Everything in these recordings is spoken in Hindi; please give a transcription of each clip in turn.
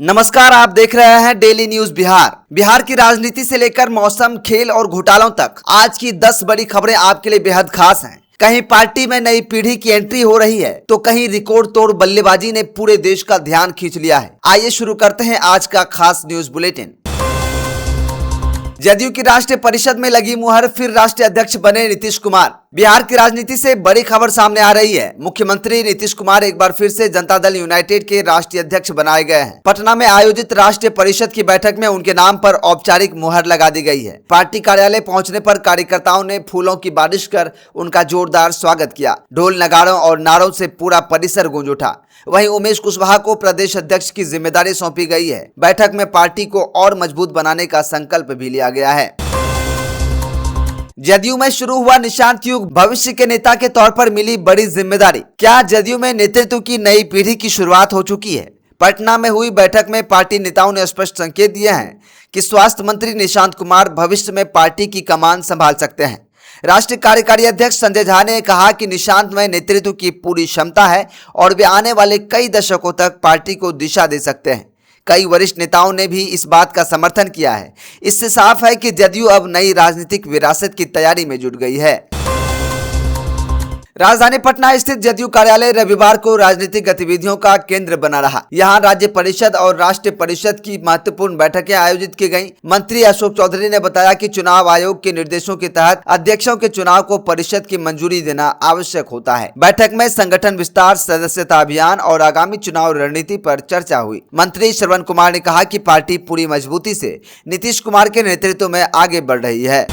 नमस्कार, आप देख रहे हैं डेली न्यूज बिहार। बिहार की राजनीति से लेकर मौसम, खेल और घोटालों तक आज की 10 बड़ी खबरें आपके लिए बेहद खास हैं। कहीं पार्टी में नई पीढ़ी की एंट्री हो रही है तो कहीं रिकॉर्ड तोड़ बल्लेबाजी ने पूरे देश का ध्यान खींच लिया है। आइए शुरू करते हैं आज का खास न्यूज बुलेटिन। जदयू की राष्ट्रीय परिषद में लगी मुहर, फिर राष्ट्रीय अध्यक्ष बने नीतीश कुमार। बिहार की राजनीति से बड़ी खबर सामने आ रही है। मुख्यमंत्री नीतीश कुमार एक बार फिर से जनता दल यूनाइटेड के राष्ट्रीय अध्यक्ष बनाए गए हैं। पटना में आयोजित राष्ट्रीय परिषद की बैठक में उनके नाम पर औपचारिक मुहर लगा दी गई है। पार्टी कार्यालय पहुंचने पर कार्यकर्ताओं ने फूलों की बारिश कर उनका जोरदार स्वागत किया। ढोल, नगाड़ों और नारों से पूरा परिसर गूंज उठा। वहीं उमेश कुशवाहा को प्रदेश अध्यक्ष की जिम्मेदारी सौंपी गई है। बैठक में पार्टी को और मजबूत बनाने का संकल्प भी लिया गया है। जदयू में शुरू हुआ निशांत युग, भविष्य के नेता के तौर पर मिली बड़ी जिम्मेदारी। क्या जदयू में नेतृत्व की नई पीढ़ी की शुरुआत हो चुकी है? पटना में हुई बैठक में पार्टी नेताओं ने स्पष्ट संकेत दिए हैं कि स्वास्थ्य मंत्री निशांत कुमार भविष्य में पार्टी की कमान संभाल सकते हैं। राष्ट्रीय कार्यकारी अध्यक्ष संजय झा ने कहा कि निशांत में नेतृत्व की पूरी क्षमता है और वे आने वाले कई दशकों तक पार्टी को दिशा दे सकते हैं। कई वरिष्ठ नेताओं ने भी इस बात का समर्थन किया है। इससे साफ है कि जदयू अब नई राजनीतिक विरासत की तैयारी में जुट गई है। राजधानी पटना स्थित जदयू कार्यालय रविवार को राजनीतिक गतिविधियों का केंद्र बना रहा। यहां राज्य परिषद और राष्ट्रीय परिषद की महत्वपूर्ण बैठकें आयोजित की गईं। मंत्री अशोक चौधरी ने बताया कि चुनाव आयोग के निर्देशों के तहत अध्यक्षों के चुनाव को परिषद की मंजूरी देना आवश्यक होता है। बैठक में संगठन विस्तार, सदस्यता अभियान और आगामी चुनाव रणनीति पर चर्चा हुई। मंत्री श्रवण कुमार ने कहा कि पार्टी पूरी मजबूती से नीतीश कुमार के नेतृत्व में आगे बढ़ रही है।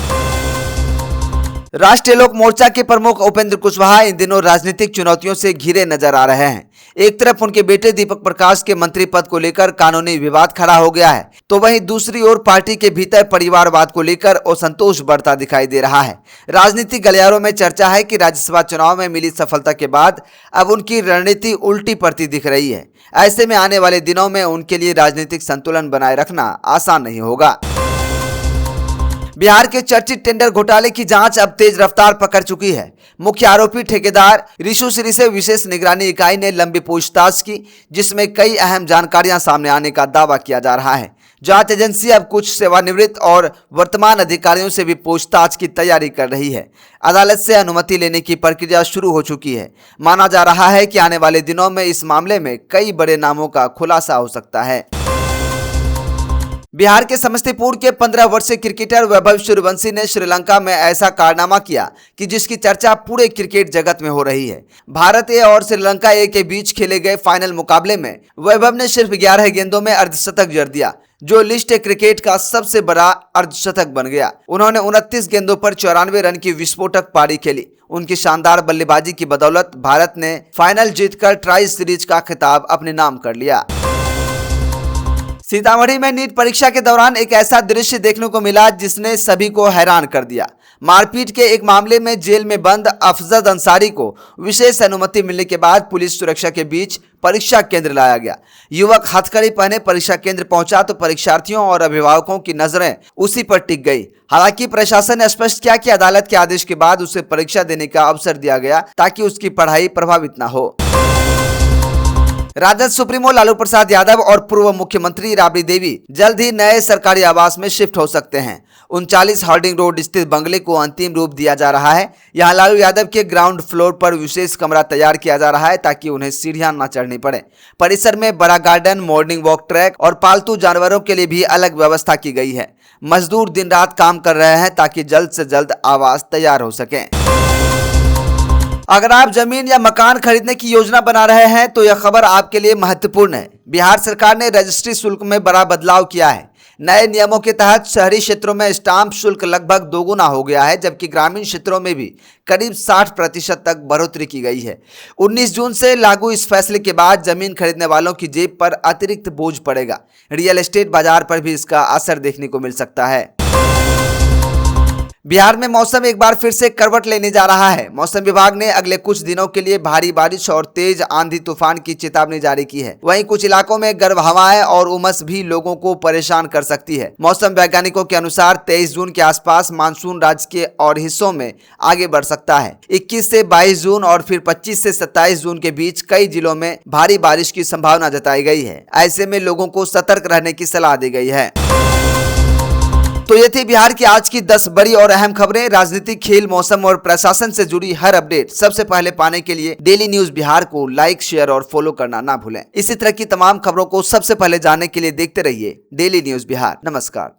राष्ट्रीय लोक मोर्चा के प्रमुख उपेंद्र कुशवाहा इन दिनों राजनीतिक चुनौतियों से घिरे नजर आ रहे हैं। एक तरफ उनके बेटे दीपक प्रकाश के मंत्री पद को लेकर कानूनी विवाद खड़ा हो गया है, तो वहीं दूसरी ओर पार्टी के भीतर परिवारवाद को लेकर असंतोष बढ़ता दिखाई दे रहा है। राजनीतिक गलियारों में चर्चा है कि राज्यसभा चुनाव में मिली सफलता के बाद अब उनकी रणनीति उल्टी पड़ती दिख रही है। ऐसे में आने वाले दिनों में उनके लिए राजनीतिक संतुलन बनाए रखना आसान नहीं होगा। बिहार के चर्चित टेंडर घोटाले की जांच अब तेज रफ्तार पकड़ चुकी है। मुख्य आरोपी ठेकेदार ऋषु श्री से विशेष निगरानी इकाई ने लंबी पूछताछ की, जिसमें कई अहम जानकारियां सामने आने का दावा किया जा रहा है। जांच एजेंसी अब कुछ सेवानिवृत्त और वर्तमान अधिकारियों से भी पूछताछ की तैयारी कर रही है। अदालत से अनुमति लेने की प्रक्रिया शुरू हो चुकी है। माना जा रहा है कि आने वाले दिनों में इस मामले में कई बड़े नामों का खुलासा हो सकता है। बिहार के समस्तीपुर के 15 वर्षीय क्रिकेटर वैभव सूर्यवंशी ने श्रीलंका में ऐसा कारनामा किया कि जिसकी चर्चा पूरे क्रिकेट जगत में हो रही है। भारत ए और श्रीलंका ए के बीच खेले गए फाइनल मुकाबले में वैभव ने सिर्फ 11 गेंदों में अर्धशतक जड़ दिया, जो लिस्ट क्रिकेट का सबसे बड़ा अर्धशतक बन गया। उन्होंने 29 गेंदों पर 94 रन की विस्फोटक पारी खेली। उनकी शानदार बल्लेबाजी की बदौलत भारत ने फाइनल जीतकर ट्राई सीरीज का खिताब अपने नाम कर लिया। सीतामढ़ी में नीट परीक्षा के दौरान एक ऐसा दृश्य देखने को मिला जिसने सभी को हैरान कर दिया। मारपीट के एक मामले में जेल में बंद अफजद अंसारी को विशेष अनुमति मिलने के बाद पुलिस सुरक्षा के बीच परीक्षा केंद्र लाया गया। युवक हथकड़ी पहने परीक्षा केंद्र पहुंचा तो परीक्षार्थियों और अभिभावकों की नजरें उसी पर टिक गई। हालांकि प्रशासन ने स्पष्ट किया कि अदालत के आदेश के बाद उसे परीक्षा देने का अवसर दिया गया ताकि उसकी पढ़ाई प्रभावित न हो। राजद सुप्रीमो लालू प्रसाद यादव और पूर्व मुख्यमंत्री राबड़ी देवी जल्द ही नए सरकारी आवास में शिफ्ट हो सकते हैं। 39 हार्डिंग रोड स्थित बंगले को अंतिम रूप दिया जा रहा है। यहां लालू यादव के ग्राउंड फ्लोर पर विशेष कमरा तैयार किया जा रहा है ताकि उन्हें सीढ़ियां न चढ़नी पड़े। परिसर में बड़ा गार्डन, मॉर्निंग वॉक ट्रैक और पालतू जानवरों के लिए भी अलग व्यवस्था की गई है। मजदूर दिन रात काम कर रहे हैं ताकि जल्द से जल्द आवास तैयार हो सके। अगर आप जमीन या मकान खरीदने की योजना बना रहे हैं तो यह खबर आपके लिए महत्वपूर्ण है। बिहार सरकार ने रजिस्ट्री शुल्क में बड़ा बदलाव किया है। नए नियमों के तहत शहरी क्षेत्रों में स्टाम्प शुल्क लगभग दोगुना हो गया है, जबकि ग्रामीण क्षेत्रों में भी करीब 60% तक बढ़ोतरी की गई है। 19 जून से लागू इस फैसले के बाद जमीन खरीदने वालों की जेब पर अतिरिक्त बोझ पड़ेगा। रियल एस्टेट बाजार पर भी इसका असर देखने को मिल सकता है। बिहार में मौसम एक बार फिर से करवट लेने जा रहा है। मौसम विभाग ने अगले कुछ दिनों के लिए भारी बारिश और तेज आंधी तूफान की चेतावनी जारी की है। वहीं कुछ इलाकों में गर्म हवाएं और उमस भी लोगों को परेशान कर सकती है। मौसम वैज्ञानिकों के अनुसार 23 जून के आसपास मानसून राज्य के और हिस्सों में आगे बढ़ सकता है। 21 से 22 जून और फिर 25 से 27 जून के बीच कई जिलों में भारी बारिश की संभावना जताई गई है। ऐसे में लोगों को सतर्क रहने की सलाह दी गई है। तो ये थी बिहार की आज की 10 बड़ी और अहम खबरें। राजनीतिक, खेल, मौसम और प्रशासन से जुड़ी हर अपडेट सबसे पहले पाने के लिए डेली न्यूज बिहार को लाइक, शेयर और फॉलो करना ना भूलें। इसी तरह की तमाम खबरों को सबसे पहले जानने के लिए देखते रहिए डेली न्यूज बिहार। नमस्कार।